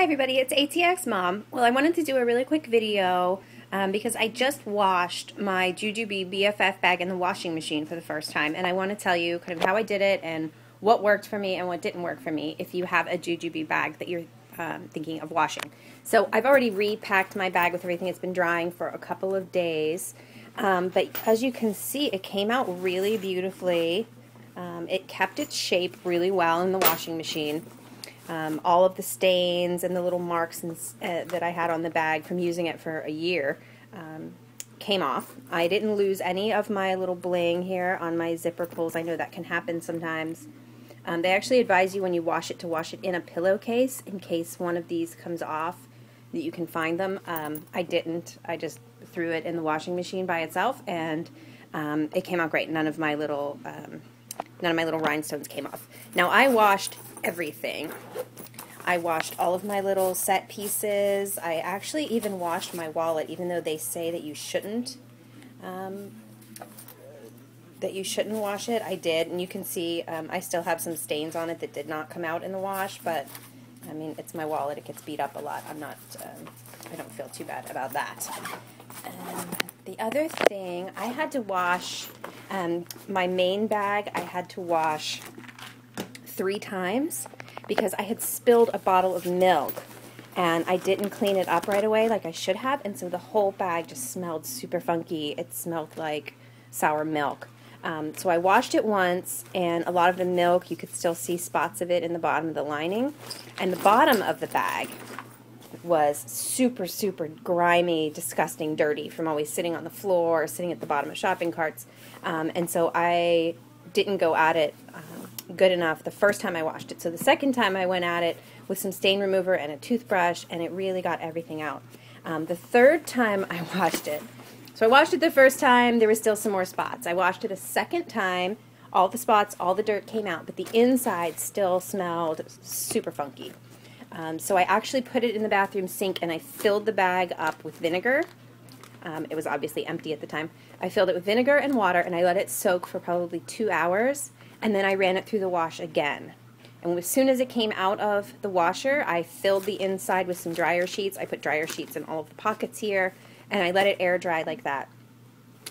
everybody, it's ATX Mom. Well, I wanted to do a really quick video because I just washed my Ju-Ju-Be BFF bag in the washing machine for the first time, and I want to tell you kind of how I did it and what worked for me and what didn't work for me if you have a Ju-Ju-Be bag that you're thinking of washing. So I've already repacked my bag with everything. It's been drying for a couple of days, but as you can see, it came out really beautifully. It kept its shape really well in the washing machine. All of the stains and the little marks that I had on the bag from using it for a year came off. I didn't lose any of my little bling here on my zipper pulls. I know that can happen sometimes. They actually advise you when you wash it to wash it in a pillowcase in case one of these comes off that you can find them. I didn't. I just threw it in the washing machine by itself, and it came out great. None of my little rhinestones came off. Now I washed everything. I washed all of my little set pieces. I actually even washed my wallet, even though they say that you shouldn't wash it. I did, and you can see I still have some stains on it that did not come out in the wash, but I mean, it's my wallet. It gets beat up a lot. I don't feel too bad about that. The other thing, I had to wash my main bag. I had to wash 3 times because I had spilled a bottle of milk and I didn't clean it up right away like I should have, and so the whole bag just smelled super funky. It smelled like sour milk. So I washed it once, and a lot of the milk, you could still see spots of it in the bottom of the lining, and the bottom of the bag was super, super grimy, disgusting, dirty from always sitting on the floor or sitting at the bottom of shopping carts. And so I didn't go at it good enough the first time I washed it. So the second time I went at it with some stain remover and a toothbrush, and it really got everything out. The third time I washed it, so I washed it the first time, there was still some more spots. I washed it a second time, all the spots, all the dirt came out, but the inside still smelled super funky. So I actually put it in the bathroom sink and I filled the bag up with vinegar. It was obviously empty at the time. I filled it with vinegar and water, and I let it soak for probably 2 hours, and then I ran it through the wash again. And as soon as it came out of the washer, I filled the inside with some dryer sheets. I put dryer sheets in all of the pockets here, and I let it air dry like that.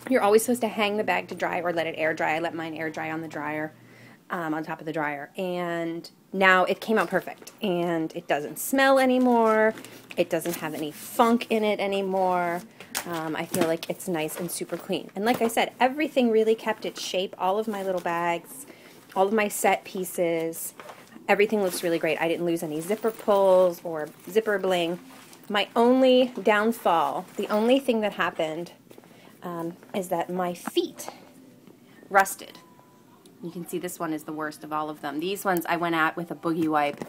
You're always supposed to hang the bag to dry or let it air dry. I let mine air dry on the dryer, on top of the dryer, and now it came out perfect, and it doesn't smell anymore. It doesn't have any funk in it anymore. I feel like it's nice and super clean. And like I said, everything really kept its shape. All of my little bags, all of my set pieces, everything looks really great. I didn't lose any zipper pulls or zipper bling. My only downfall, the only thing that happened, is that my feet rusted. You can see this one is the worst of all of them. These ones I went at with a boogie wipe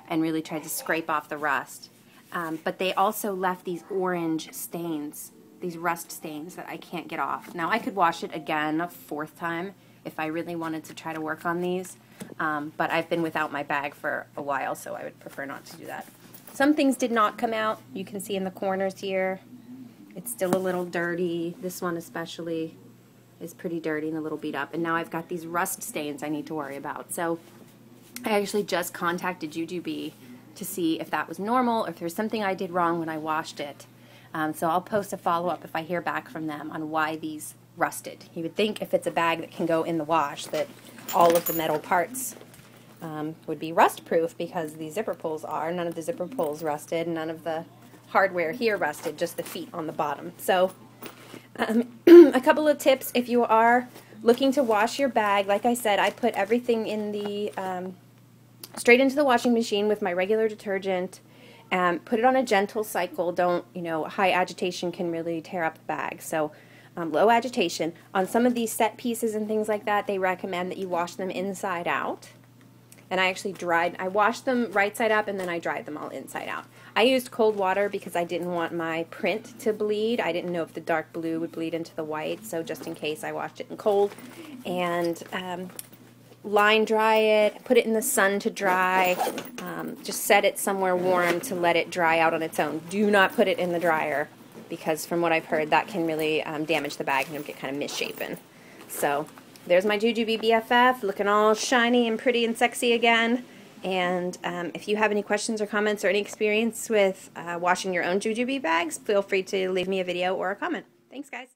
and really tried to scrape off the rust. But they also left these orange stains, these rust stains that I can't get off. Now I could wash it again a 4th time if I really wanted to try to work on these, but I've been without my bag for a while, so I would prefer not to do that. Some things did not come out. You can see in the corners here, it's still a little dirty. This one especially is pretty dirty and a little beat up. And now I've got these rust stains I need to worry about. So I actually just contacted Ju-Ju-Be to see if that was normal or if there's something I did wrong when I washed it. So I'll post a follow-up if I hear back from them on why these rusted. You would think if it's a bag that can go in the wash that all of the metal parts would be rust-proof, because the zipper pulls are. None of the zipper pulls rusted, none of the hardware here rusted, just the feet on the bottom. So a couple of tips if you are looking to wash your bag. Like I said, I put everything in the straight into the washing machine with my regular detergent, and put it on a gentle cycle. Don't, high agitation can really tear up the bag. So low agitation. On some of these set pieces and things like that, they recommend that you wash them inside out. And I washed them right side up, and then I dried them all inside out. I used cold water because I didn't want my print to bleed. I didn't know if the dark blue would bleed into the white, so just in case I washed it in cold. And line dry it, put it in the sun to dry, just set it somewhere warm to let it dry out on its own. Do not put it in the dryer, because from what I've heard, that can really damage the bag and it'll get kind of misshapen. So there's my Ju-Ju-Be BFF, looking all shiny and pretty and sexy again. And if you have any questions or comments or any experience with washing your own Ju-Ju-Be bags, feel free to leave me a video or a comment. Thanks, guys.